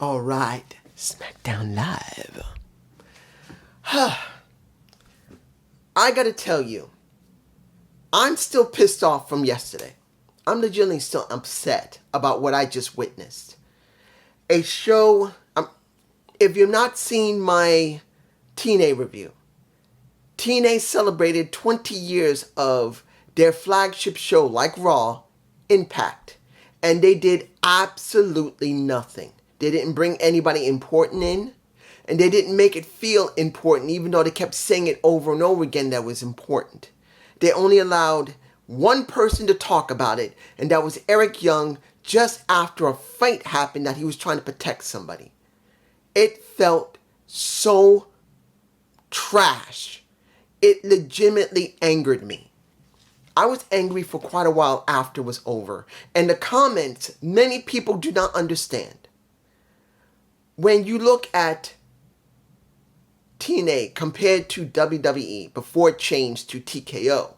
All right, Smackdown Live. I gotta tell you, I'm still pissed off from yesterday. I'm legitimately still upset about what I just witnessed. A show, if you've not seen my TNA review, TNA celebrated 20 years of their flagship show like Raw, Impact, and they did absolutely nothing. They didn't bring anybody important in, and they didn't make it feel important, even though they kept saying it over and over again that was important. They only allowed one person to talk about it, and that was Eric Young, just after a fight happened that he was trying to protect somebody. It felt so trash. It legitimately angered me. I was angry for quite a while after it was over. And the comments, many people do not understand. When you look at TNA compared to WWE before it changed to TKO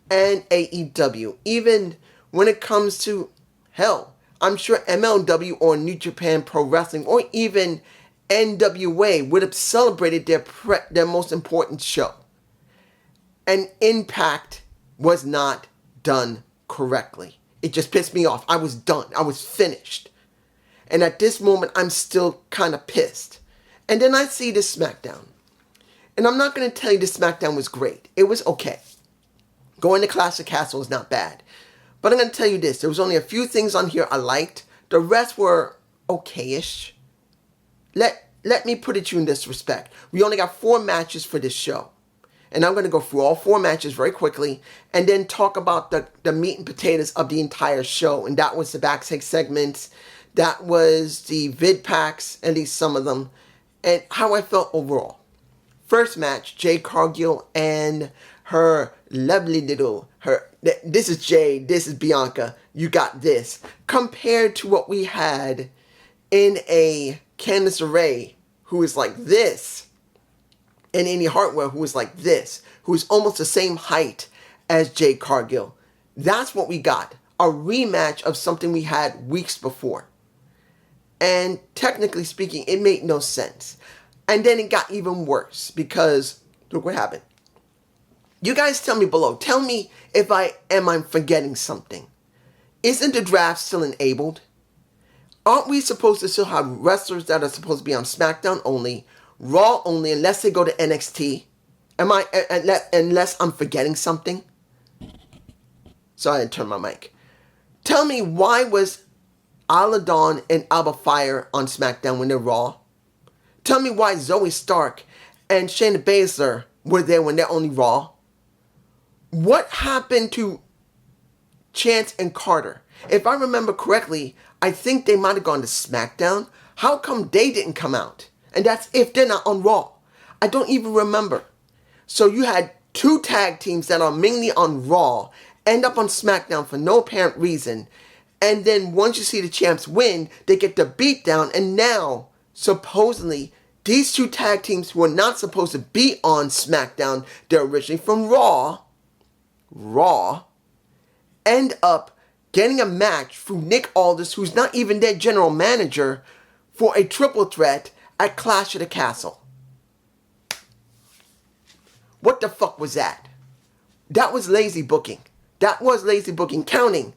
and AEW, even when it comes to, hell, I'm sure MLW or New Japan Pro Wrestling or even NWA would have celebrated their most important show. And Impact was not done correctly. It just pissed me off. I was done. I was finished. And at this moment, I'm still kind of pissed. And then I see this SmackDown. And I'm not going to tell you this SmackDown was great. It was okay. Going to Classic Castle is not bad. But I'm going to tell you this. There was only a few things on here I liked. The rest were okay-ish. Let me put it to you in this respect. We only got 4 matches for this show. And I'm going to go through all 4 matches very quickly and then talk about the meat and potatoes of the entire show. And that was the backstage segments. That was the vid packs, at least some of them, and how I felt overall. First match, Jade Cargill and her lovely little, this is Jade, this is Bianca, you got this. Compared to what we had in a Candice LeRae, who is like this, and Indy Hartwell, who is like this, who is almost the same height as Jade Cargill. That's what we got. A rematch of something we had weeks before. And technically speaking, it made no sense. And then it got even worse because, look what happened. You guys tell me below. Tell me if I'm forgetting something. Isn't the draft still enabled? Aren't we supposed to still have wrestlers that are supposed to be on SmackDown only, Raw only, unless they go to NXT? Unless I'm forgetting something? Sorry, I had to turn my mic. Tell me, why was Isla Dawn and Alba Fire on SmackDown when they're Raw? Tell me why Zoe Stark and Shayna Baszler were there when they're only Raw? What happened to Chance and Carter? If I remember correctly, I think they might have gone to SmackDown. How come they didn't come out? And that's if they're not on Raw. I don't even remember. So you had 2 tag teams that are mainly on Raw end up on SmackDown for no apparent reason. And then once you see the champs win, they get the beatdown. And now, supposedly, these 2 tag teams who are not supposed to be on SmackDown, they're originally from Raw, end up getting a match through Nick Aldis, who's not even their general manager, for a triple threat at Clash of the Castle. What the fuck was that? That was lazy booking. That was lazy booking. Counting.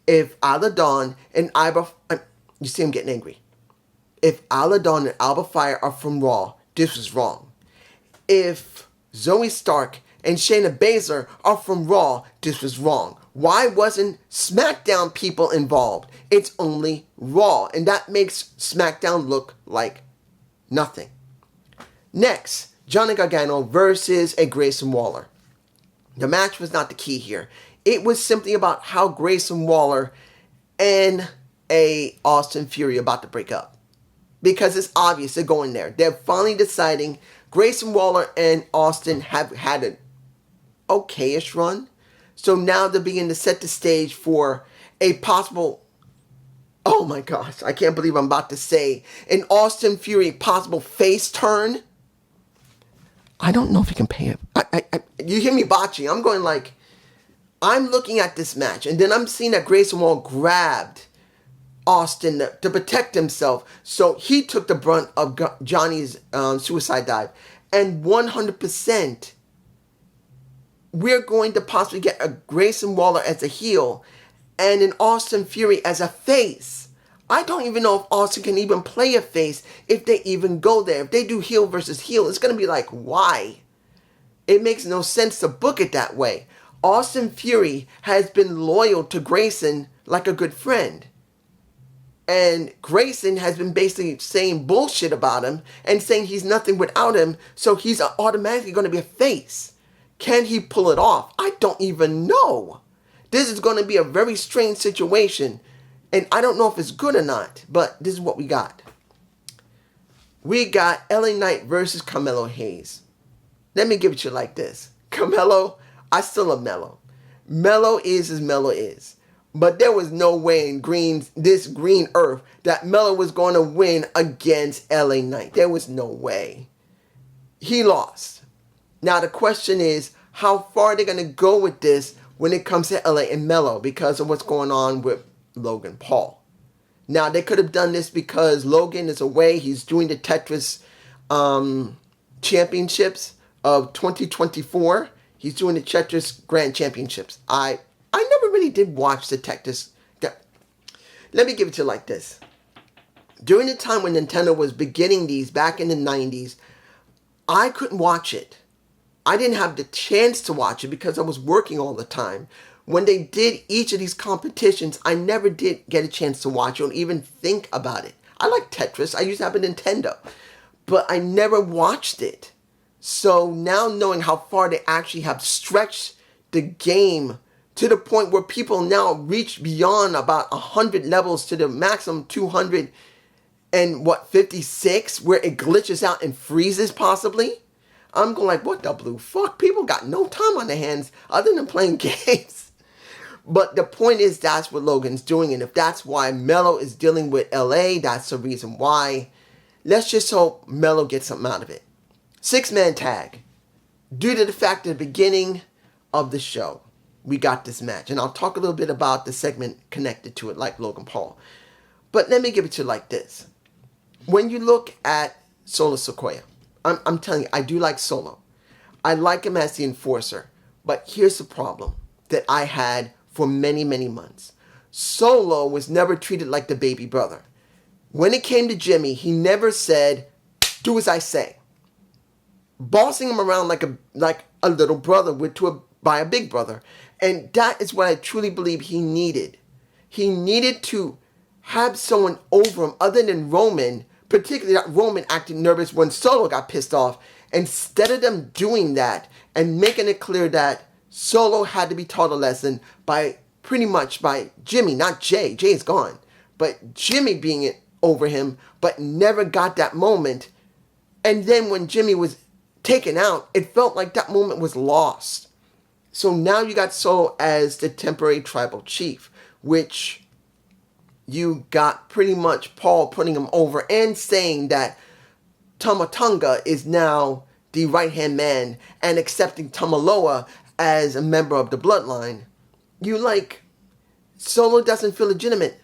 If Isla Dawn and you see I'm getting angry. If Isla Dawn and Alba Fire are from Raw, this was wrong. If Zoe Stark and Shayna Baszler are from Raw, this was wrong. Why wasn't SmackDown people involved? It's only Raw, and that makes SmackDown look like nothing. Next, Johnny Gargano versus a Grayson Waller. The match was not the key here. It was simply about how Grayson Waller and a Austin Fury are about to break up. Because it's obvious they're going there. They're finally deciding Grayson Waller and Austin have had an okay-ish run. So now they're beginning to set the stage for a possible, oh my gosh, I can't believe I'm about to say, an Austin Fury possible face turn. I don't know if you can pay it. You hear me botching. I'm going like, I'm looking at this match, and then I'm seeing that Grayson Waller grabbed Austin to protect himself. So he took the brunt of Johnny's suicide dive. And 100%, we're going to possibly get a Grayson Waller as a heel and an Austin Fury as a face. I don't even know if Austin can even play a face if they even go there. If they do heel versus heel, it's going to be like, why? It makes no sense to book it that way. Austin Fury has been loyal to Grayson like a good friend. And Grayson has been basically saying bullshit about him and saying he's nothing without him, so he's automatically going to be a face. Can he pull it off? I don't even know. This is going to be a very strange situation, and I don't know if it's good or not, but this is what we got. We got LA Knight versus Carmelo Hayes. Let me give it to you like this. Carmelo, I still love Melo. Melo is as Melo is. But there was no way in this green earth that Melo was going to win against LA Knight. There was no way. He lost. Now the question is, how far are they going to go with this when it comes to LA and Melo because of what's going on with Logan Paul? Now they could have done this because Logan is away. He's doing the Tetris championships of 2024. He's doing the Tetris Grand Championships. I never really did watch the Tetris. Let me give it to you like this. During the time when Nintendo was beginning these back in the 90s, I couldn't watch it. I didn't have the chance to watch it because I was working all the time. When they did each of these competitions, I never did get a chance to watch it or even think about it. I like Tetris. I used to have a Nintendo. But I never watched it. So now knowing how far they actually have stretched the game to the point where people now reach beyond about 100 levels to the maximum 200 and 56, where it glitches out and freezes possibly. I'm going like, what the blue fuck? People got no time on their hands other than playing games. But the point is, that's what Logan's doing. And if that's why Melo is dealing with LA, that's the reason why. Let's just hope Melo gets something out of it. 6-man tag. Due to the fact at the beginning of the show, we got this match. And I'll talk a little bit about the segment connected to it, like Logan Paul. But let me give it to you like this. When you look at Solo Sikoa, I'm telling you, I do like Solo. I like him as the enforcer. But here's the problem that I had for many, many months. Solo was never treated like the baby brother. When it came to Jimmy, he never said, do as I say. Bossing him around like a little brother by a big brother. And that is what I truly believe he needed. He needed to have someone over him other than Roman, particularly that Roman acting nervous when Solo got pissed off. Instead of them doing that and making it clear that Solo had to be taught a lesson by Jimmy, not Jay. Jay's gone. But Jimmy being over him, but never got that moment. And then when Jimmy was taken out, it felt like that moment was lost. So now you got Solo as the temporary tribal chief, which you got pretty much Paul putting him over and saying that Tama Tonga is now the right-hand man and accepting Tamaloa as a member of the bloodline. Solo doesn't feel legitimate.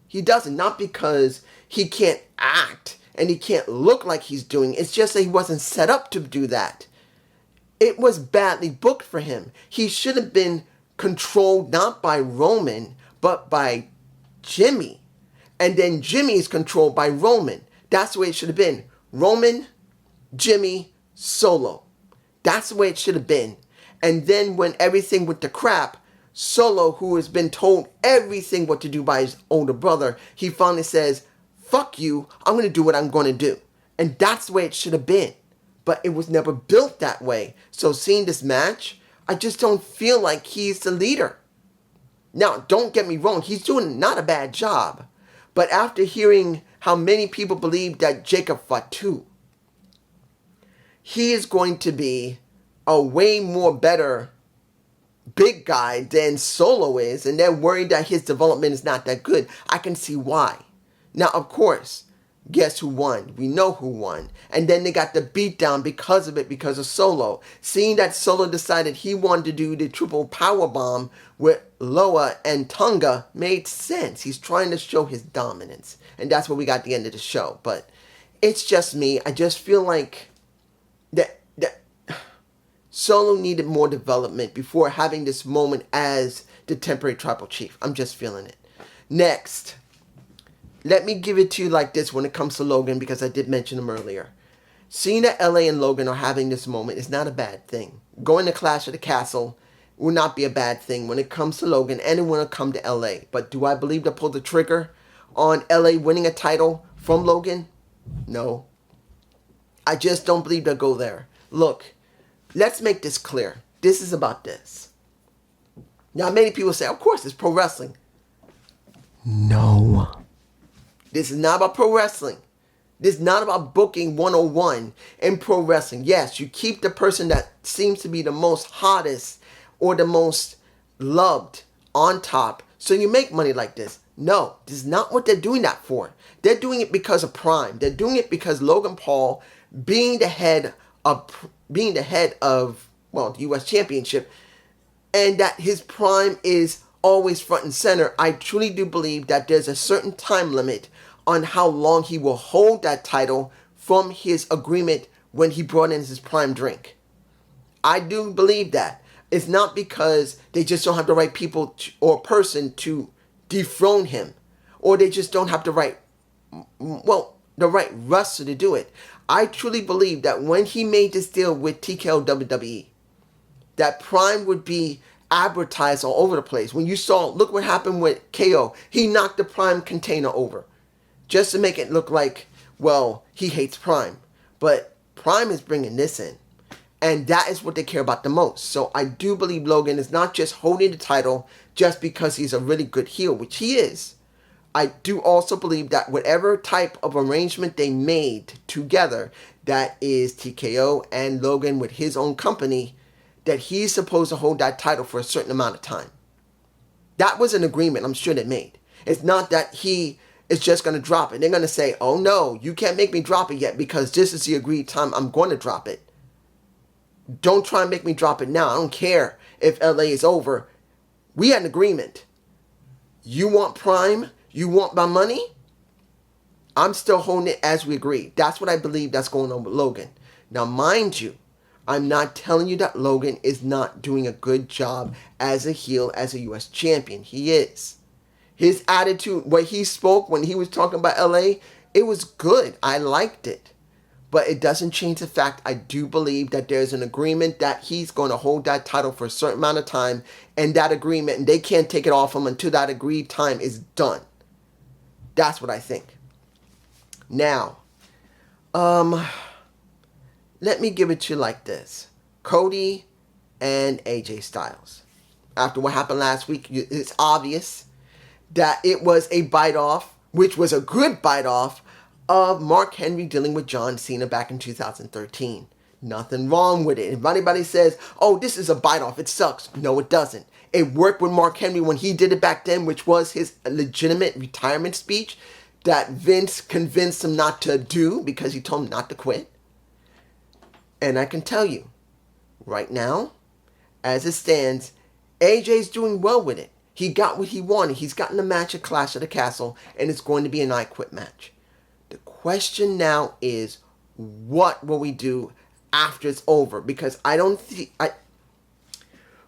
He doesn't. Not because he can't act and he can't look like he's doing. It's just that he wasn't set up to do that. It was badly booked for him. He should have been controlled not by Roman, but by Jimmy. And then Jimmy is controlled by Roman. That's the way it should have been. Roman, Jimmy, Solo. That's the way it should have been. And then when everything went to crap, Solo, who has been told everything what to do by his older brother, he finally says, fuck you, I'm going to do what I'm going to do. And that's the way it should have been. But it was never built that way. So seeing this match, I just don't feel like he's the leader. Now, don't get me wrong, he's doing not a bad job. But after hearing how many people believe that Jacob Fatu, he is going to be a way more better big guy than Solo is, and they're worried that his development is not that good. I can see why. Now, of course, Guess who won? We know who won. And then they got the beatdown because of it, because of Solo. Seeing that Solo decided he wanted to do the triple power bomb with Loa and Tonga made sense. He's trying to show his dominance. And that's what we got at the end of the show. But it's just me. I just feel like that Solo needed more development before having this moment as the temporary tribal chief. I'm just feeling it. Next. Let me give it to you like this when it comes to Logan, because I did mention him earlier. Seeing that LA and Logan are having this moment is not a bad thing. Going to Clash at the Castle will not be a bad thing when it comes to Logan, and it will come to LA. But do I believe they'll pull the trigger on LA winning a title from Logan? No. I just don't believe they'll go there. Look, let's make this clear. This is about this. Now, many people say, of course, it's pro wrestling. No. This is not about pro wrestling. This is not about booking 101 in pro wrestling. Yes, you keep the person that seems to be the most hottest or the most loved on top, so you make money like this. No, this is not what they're doing that for. They're doing it because of Prime. They're doing it because Logan Paul, being the head of the U.S. Championship, and that his Prime is always front and center. I truly do believe that there's a certain time limit on how long he will hold that title from his agreement when he brought in his Prime drink. I do believe that. It's not because they just don't have the right people or person to dethrone him, or they just don't have the right wrestler to do it. I truly believe that when he made this deal with TKO WWE, that Prime would be advertised all over the place. When you saw, look what happened with KO. He knocked the Prime container over just to make it look like, well, he hates Prime. But Prime is bringing this in. And that is what they care about the most. So I do believe Logan is not just holding the title just because he's a really good heel, which he is. I do also believe that whatever type of arrangement they made together, that is TKO and Logan with his own company, that he's supposed to hold that title for a certain amount of time. That was an agreement I'm sure they made. It's not that he is just going to drop it. They're going to say, oh no, you can't make me drop it yet because this is the agreed time I'm going to drop it. Don't try and make me drop it now. I don't care if LA is over. We had an agreement. You want Prime? You want my money? I'm still holding it as we agreed. That's what I believe that's going on with Logan. Now, mind you, I'm not telling you that Logan is not doing a good job as a heel, as a U.S. champion. He is. His attitude, what he spoke when he was talking about LA, it was good. I liked it. But it doesn't change the fact I do believe that there's an agreement that he's going to hold that title for a certain amount of time. And that agreement, and they can't take it off him until that agreed time is done. That's what I think. Now, let me give it to you like this. Cody and AJ Styles. After what happened last week, it's obvious that it was a bite-off, which was a good bite-off, of Mark Henry dealing with John Cena back in 2013. Nothing wrong with it. If anybody says, oh, this is a bite-off, it sucks. No, it doesn't. It worked with Mark Henry when he did it back then, which was his legitimate retirement speech that Vince convinced him not to do because he told him not to quit. And I can tell you, right now, as it stands, AJ's doing well with it. He got what he wanted. He's gotten a match at Clash of the Castle, and it's going to be an I Quit match. The question now is, what will we do after it's over? Because I don't see...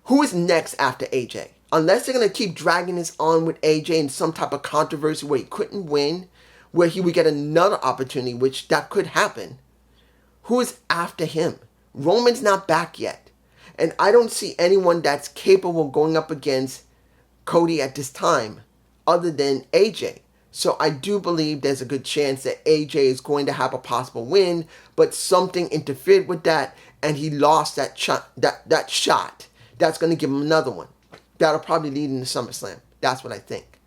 Who is next after AJ? Unless they're going to keep dragging this on with AJ in some type of controversy where he couldn't win, where he would get another opportunity, which that could happen. Who is after him? Roman's not back yet. And I don't see anyone that's capable of going up against Cody at this time other than AJ. So I do believe there's a good chance that AJ is going to have a possible win, but something interfered with that and he lost that shot. That's going to give him another one. That'll probably lead into SummerSlam. That's what I think.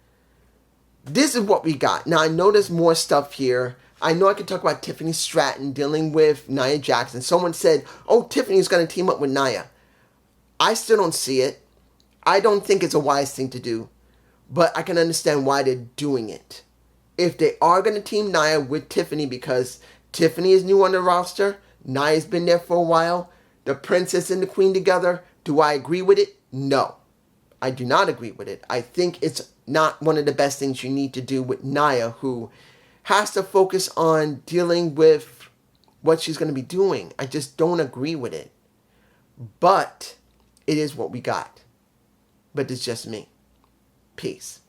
This is what we got. Now I know there's more stuff here. I know I can talk about Tiffany Stratton dealing with Nia Jackson. Someone said, oh, Tiffany's going to team up with Nia. I still don't see it. I don't think it's a wise thing to do. But I can understand why they're doing it. if they are going to team Nia with Tiffany, because Tiffany is new on the roster, Nia's been there for a while, the Princess and the Queen together, do I agree with it? No. I do not agree with it. I think it's not one of the best things you need to do with Nia, who has to focus on dealing with what she's going to be doing. I just don't agree with it. But it is what we got. But it's just me. Peace.